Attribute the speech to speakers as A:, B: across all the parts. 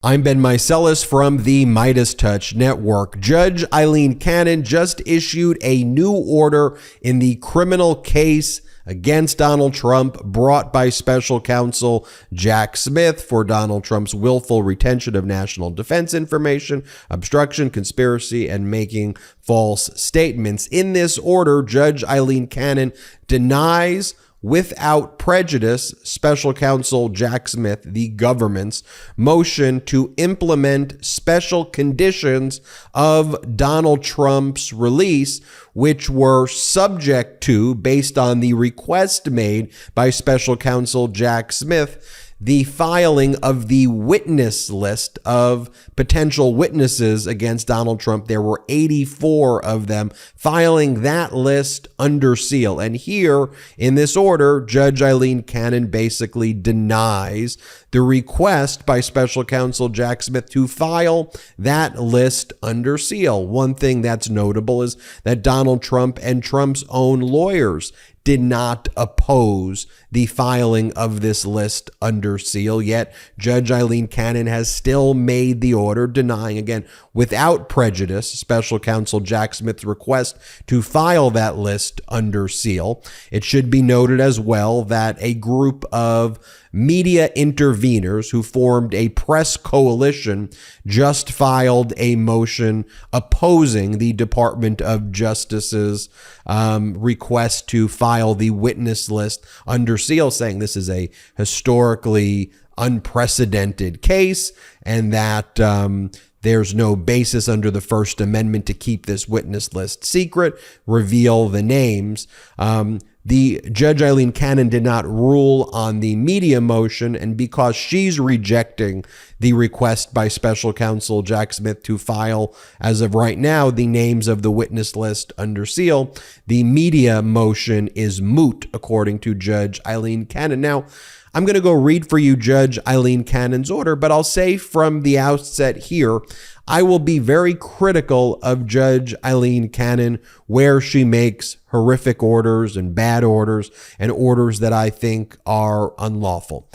A: I'm Ben Meiselas from the MeidasTouch Network. Judge Aileen Cannon just issued a new order in the criminal case against Donald Trump brought by Special Counsel Jack Smith for Donald Trump's willful retention of national defense information, obstruction, conspiracy, and making false statements. In this order, Judge Aileen Cannon denies without prejudice Special Counsel Jack Smith, the government's motion to implement special conditions of Donald Trump's release, which were subject to, based on the request made by Special Counsel Jack Smith, the filing of the witness list of potential witnesses against Donald Trump. There were 84 of them, filing that list under seal. And here in this order, Judge Aileen Cannon basically denies the request by Special Counsel Jack Smith to file that list under seal. One thing that's notable is that Donald Trump and Trump's own lawyers did not oppose the filing of this list under seal, yet Judge Aileen Cannon has still made the order denying, again, without prejudice, Special Counsel Jack Smith's request to file that list under seal. It should be noted as well that a group of media interveners who formed a press coalition just filed a motion opposing the Department of Justice's request to file the witness list under seal, saying this is a historically unprecedented case and that there's no basis under the First Amendment to keep this witness list secret, reveal the names. The Judge Aileen Cannon did not rule on the media motion, and because she's rejecting the request by Special Counsel Jack Smith to file, as of right now, the names of the witness list under seal, the media motion is moot, according to Judge Aileen Cannon. Now, I'm going to go read for you Judge Aileen Cannon's order, but I'll say from the outset here, I will be very critical of Judge Aileen Cannon where she makes horrific orders and bad orders and orders that I think are unlawful.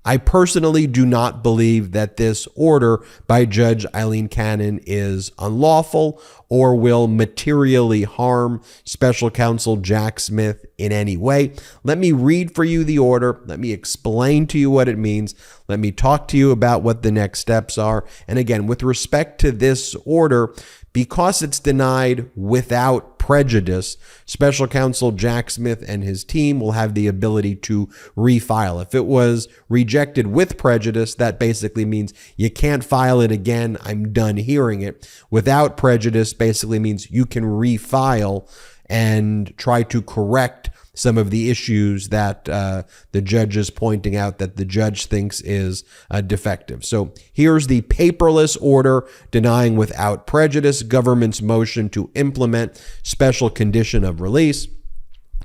A: I personally do not believe that this order by Judge Aileen Cannon is unlawful or will materially harm Special Counsel Jack Smith in any way. Let me read for you the order. Let me explain to you what it means. Let me talk to you about what the next steps are. And again, with respect to this order, because it's denied without prejudice, Special Counsel Jack Smith and his team will have the ability to refile. If it was rejected with prejudice, that basically means you can't file it again. I'm done hearing it. Without prejudice basically means you can refile and try to correct some of the issues that the judge is pointing out that the judge thinks is defective. So here's the paperless order denying without prejudice government's motion to implement special condition of release.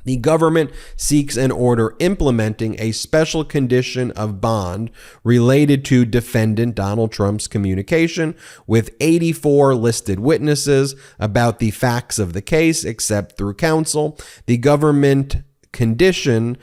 A: The government seeks an order implementing a special condition of bond related to defendant Donald Trump's communication with 84 listed witnesses about the facts of the case, except through counsel. The government conditions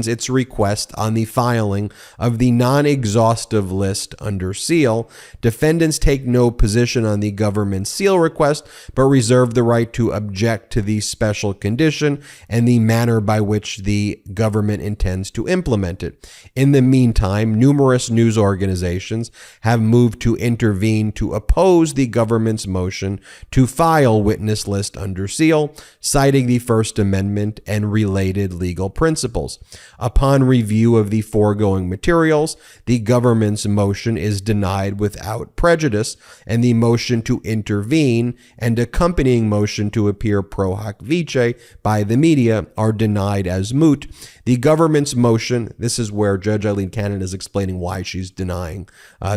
A: its request on the filing of the non-exhaustive list under seal. Defendants take no position on the government's seal request, but reserve the right to object to the special condition and the manner by which the government intends to implement it. In the meantime, numerous news organizations have moved to intervene to oppose the government's motion to file witness list under seal, citing the First Amendment and related legal principles. Upon review of the foregoing materials, the government's motion is denied without prejudice, and the motion to intervene and accompanying motion to appear pro hac vice by the media are denied as moot. The government's motion, this is where Judge Aileen Cannon is explaining why she's denying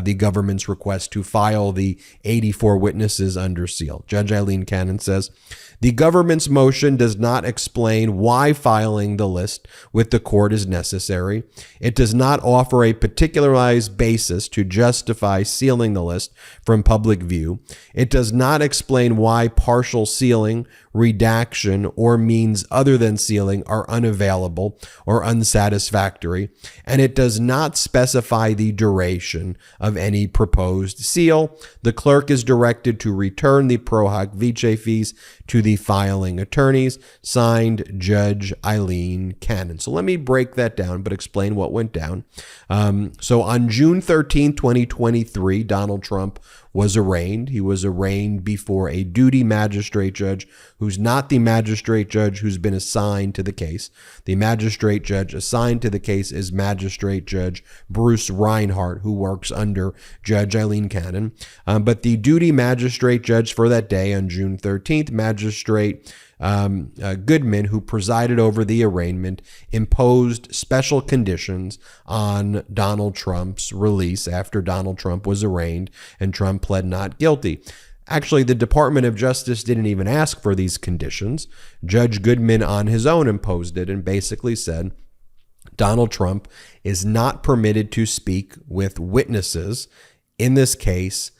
A: the government's request to file the 84 witnesses under seal. Judge Aileen Cannon says, the government's motion does not explain why filing the list with the court is necessary. It does not offer a particularized basis to justify sealing the list from public view. It does not explain why partial sealing, redaction, or means other than sealing are unavailable or unsatisfactory, and it does not specify the duration of any proposed seal. The clerk is directed to return the pro hac vice fees to the filing attorneys. Signed, Judge Aileen Cannon. So let me break that down, but explain what went down. So on June 13, 2023, Donald Trump was arraigned. He was arraigned before a duty magistrate judge who's not the magistrate judge who's been assigned to the case. The magistrate judge assigned to the case is Magistrate Judge Bruce Reinhardt, who works under Judge Aileen Cannon. But the duty magistrate judge for that day on June 13th, Magistrate Goodman, who presided over the arraignment, imposed special conditions on Donald Trump's release after Donald Trump was arraigned and Trump pled not guilty. Actually, the Department of Justice didn't even ask for these conditions. Judge Goodman on his own imposed it and basically said Donald Trump is not permitted to speak with witnesses in this case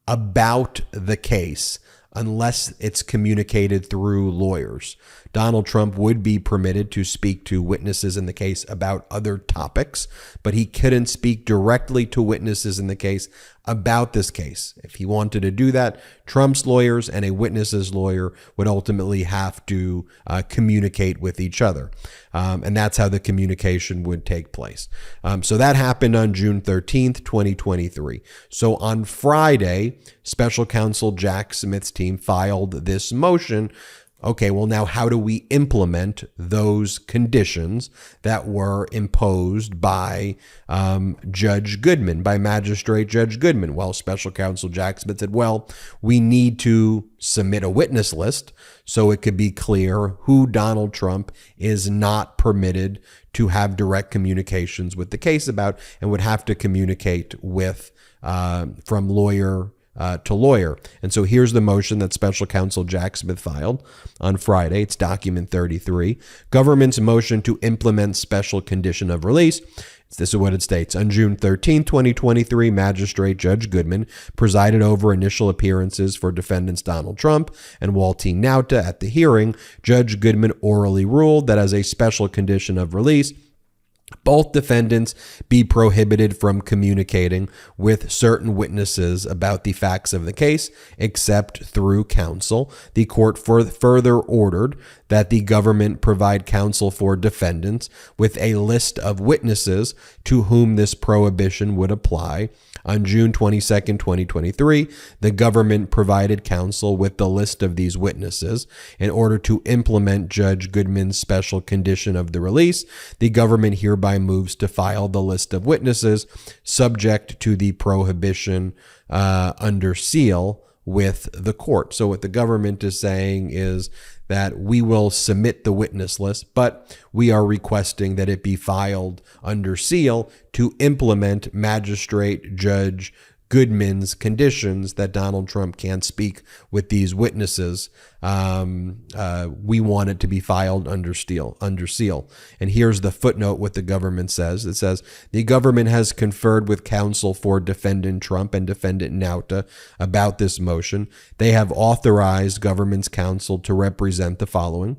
A: about the case unless it's communicated through lawyers. Donald Trump would be permitted to speak to witnesses in the case about other topics, but he couldn't speak directly to witnesses in the case about this case. If he wanted to do that, Trump's lawyers and a witness's lawyer would ultimately have to communicate with each other. And that's how the communication would take place. So that happened on June 13th, 2023. So on Friday, Special Counsel Jack Smith's team filed this motion. Okay, well, now how do we implement those conditions that were imposed by Judge Goodman, by Magistrate Judge Goodman? Well, Special Counsel Jack Smith said, well, we need to submit a witness list so it could be clear who Donald Trump is not permitted to have direct communications with the case about and would have to communicate with from lawyer to lawyer. And so here's the motion that Special Counsel Jack Smith filed on Friday. It's document 33. Government's motion to implement special condition of release. This is what it states. On June 13, 2023, Magistrate Judge Goodman presided over initial appearances for defendants Donald Trump and Waltine Nauta. At the hearing, Judge Goodman orally ruled that as a special condition of release, both defendants be prohibited from communicating with certain witnesses about the facts of the case, except through counsel. The court further ordered that the government provide counsel for defendants with a list of witnesses to whom this prohibition would apply. On June 22nd, 2023, the government provided counsel with the list of these witnesses. In order to implement Judge Goodman's special condition of the release, the government hereby moves to file the list of witnesses subject to the prohibition under seal with the court. So what the government is saying is that we will submit the witness list, but we are requesting that it be filed under seal to implement Magistrate Judge Goodman's conditions that Donald Trump can't speak with these witnesses. We want it to be filed under seal. And here's the footnote what the government says. It says, the government has conferred with counsel for defendant Trump and defendant Nauta about this motion. They have authorized government's counsel to represent the following.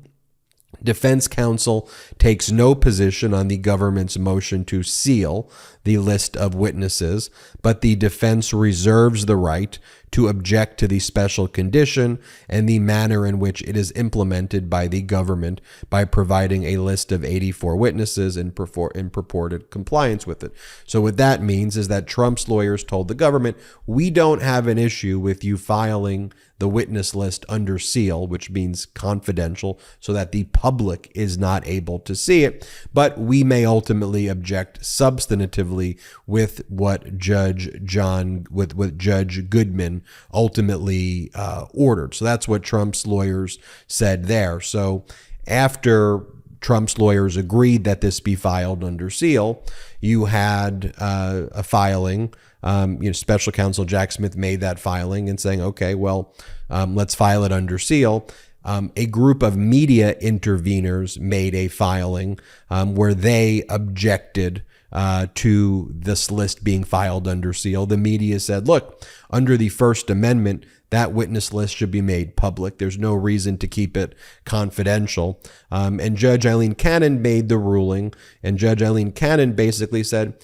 A: Defense counsel takes no position on the government's motion to seal the list of witnesses, but the defense reserves the right to object to the special condition and the manner in which it is implemented by the government by providing a list of 84 witnesses in purported compliance with it. So what that means is that Trump's lawyers told the government, we don't have an issue with you filing the witness list under seal, which means confidential, so that the public is not able to see it, but we may ultimately object substantively with what Judge Goodman ultimately ordered. So that's what Trump's lawyers said there. So after Trump's lawyers agreed that this be filed under seal, you had a filing. Special Counsel Jack Smith made that filing and saying, okay, well, let's file it under seal. a group of media interveners made a filing where they objected to this list being filed under seal. The media said, look, under the First Amendment, that witness list should be made public. There's no reason to keep it confidential. And Judge Aileen Cannon made the ruling, and Judge Aileen Cannon basically said,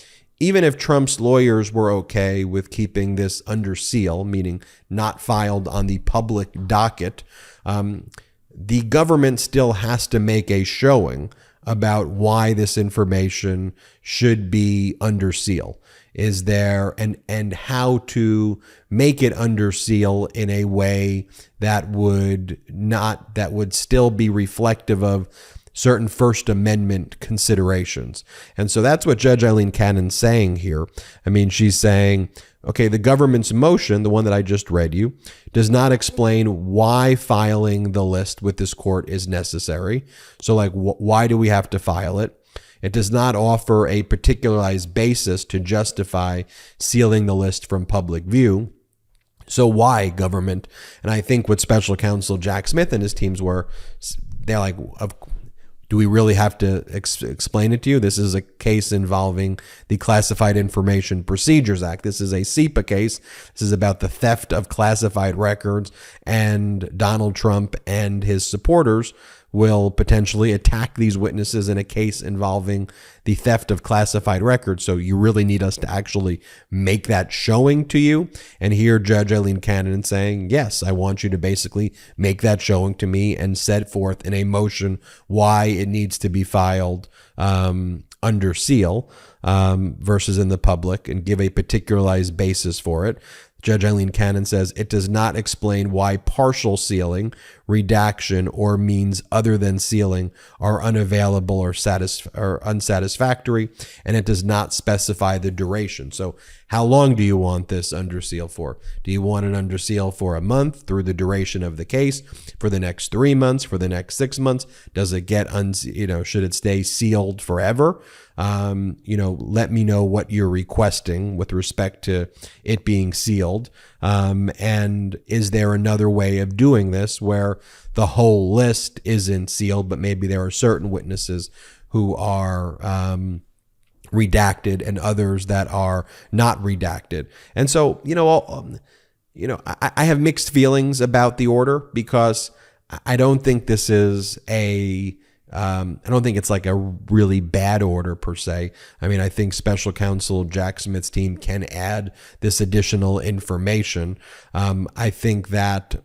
A: even if Trump's lawyers were okay with keeping this under seal, meaning not filed on the public docket, the government still has to make a showing about why this information should be under seal. Is there and how to make it under seal in a way that would still be reflective of certain First Amendment considerations. And so that's what Judge Aileen Cannon's saying here. I mean, she's saying, okay, the government's motion, the one that I just read you, does not explain why filing the list with this court is necessary. So like, why do we have to file it? It does not offer a particularized basis to justify sealing the list from public view. So why, government? And I think what Special Counsel Jack Smith and his teams were, they're like, do we really have to explain it to you? This is a case involving the Classified Information Procedures Act. This is a CIPA case. This is about the theft of classified records, and Donald Trump and his supporters will potentially attack these witnesses in a case involving the theft of classified records. So you really need us to actually make that showing to you. And here Judge Aileen Cannon saying, yes, I want you to basically make that showing to me and set forth in a motion why it needs to be filed under seal versus in the public, and give a particularized basis for it. Judge Aileen Cannon says it does not explain why partial sealing, redaction, or means other than sealing are unavailable or unsatisfactory, and it does not specify the duration. So how long do you want this under seal for? Do you want it under seal for a month through the duration of the case, for the next 3 months, for the next 6 months? Does it get, should it stay sealed forever? Let me know what you're requesting with respect to it being sealed. And is there another way of doing this where the whole list isn't sealed, but maybe there are certain witnesses who are redacted and others that are not redacted? And so, I have mixed feelings about the order, because I don't think this is I don't think it's like a really bad order per se. I mean, I think Special Counsel Jack Smith's team can add this additional information. I think that,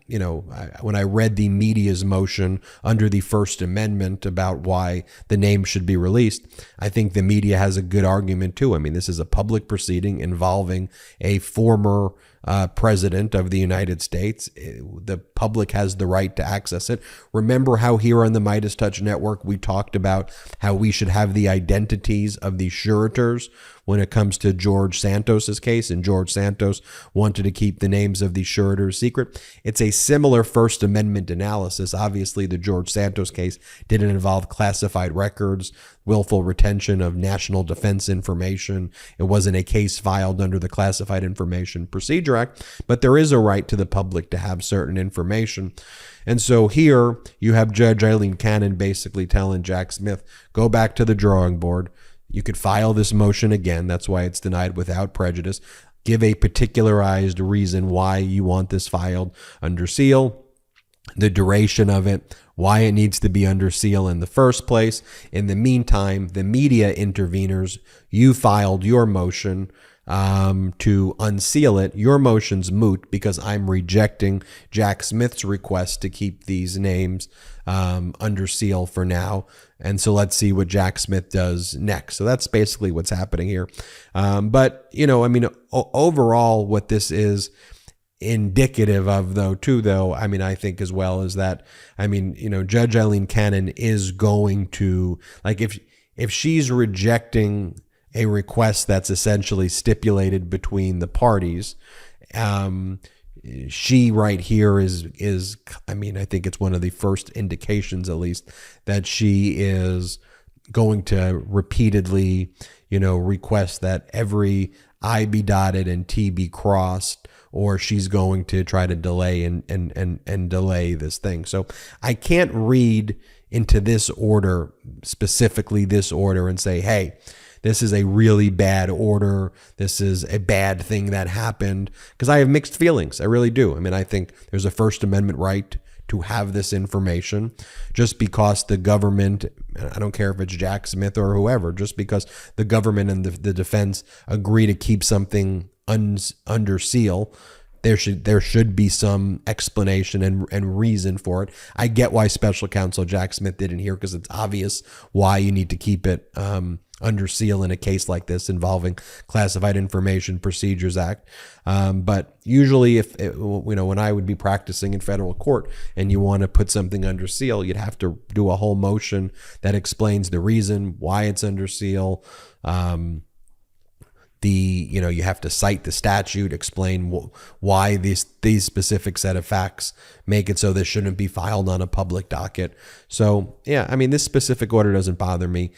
A: when I read the media's motion under the First Amendment about why the name should be released, I think the media has a good argument too. I mean, this is a public proceeding involving a former president of the United States. The public has the right to access it. Remember how here on the MeidasTouch network, we talked about how we should have the identities of the suretors when it comes to George Santos's case, and George Santos wanted to keep the names of the suretors secret. It's a similar First Amendment analysis. Obviously, the George Santos case didn't involve classified records, willful retention of national defense information. It wasn't a case filed under the Classified Information Procedure Act, but there is a right to the public to have certain information. And so here you have Judge Aileen Cannon basically telling Jack Smith, go back to the drawing board. You could file this motion again. That's why it's denied without prejudice. Give a particularized reason why you want this filed under seal, the duration of it, why it needs to be under seal in the first place. In the meantime, the media interveners, you filed your motion to unseal it. Your motion's moot because I'm rejecting Jack Smith's request to keep these names under seal for now. And so let's see what Jack Smith does next. So that's basically what's happening here. But, overall, what this is indicative of, I think as well is that, Judge Aileen Cannon is going to, like, if she's rejecting a request that's essentially stipulated between the parties, she right here is I think it's one of the first indications, at least, that she is going to repeatedly, request that every I be dotted and T be crossed, or she's going to try to delay and delay this thing. So I can't read into this order, specifically this order, and say, hey, this is a really bad order. This is a bad thing that happened, because I have mixed feelings. I really do. I mean, I think there's a First Amendment right to have this information. Just because the government, I don't care if it's Jack Smith or whoever, just because the government and the defense agree to keep something under seal, there should be some explanation and reason for it. I get why Special Counsel Jack Smith didn't hear, because it's obvious why you need to keep it under seal in a case like this involving Classified Information Procedures Act. But usually, when I would be practicing in federal court and you want to put something under seal, you'd have to do a whole motion that explains the reason why it's under seal. You have to cite the statute, explain why these specific set of facts make it so this shouldn't be filed on a public docket. So yeah, I mean, this specific order doesn't bother me.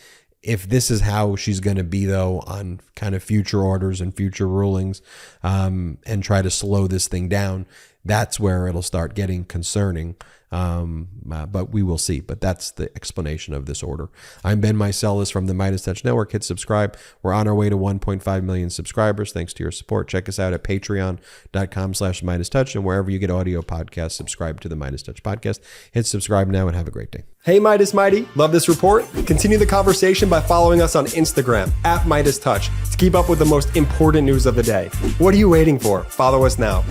A: If this is how she's going to be, though, on kind of future orders and future rulings, and try to slow this thing down, that's where it'll start getting concerning. But we will see. But that's the explanation of this order. I'm Ben Meiselas from the MeidasTouch Network. Hit subscribe. We're on our way to 1.5 million subscribers. Thanks to your support. Check us out at patreon.com/MeidasTouch, and wherever you get audio podcasts, subscribe to the MeidasTouch podcast. Hit subscribe now and have a great day.
B: Hey, Meidas Mighty. Love this report? Continue the conversation by following us on Instagram at MeidasTouch to keep up with the most important news of the day. What are you waiting for? Follow us now.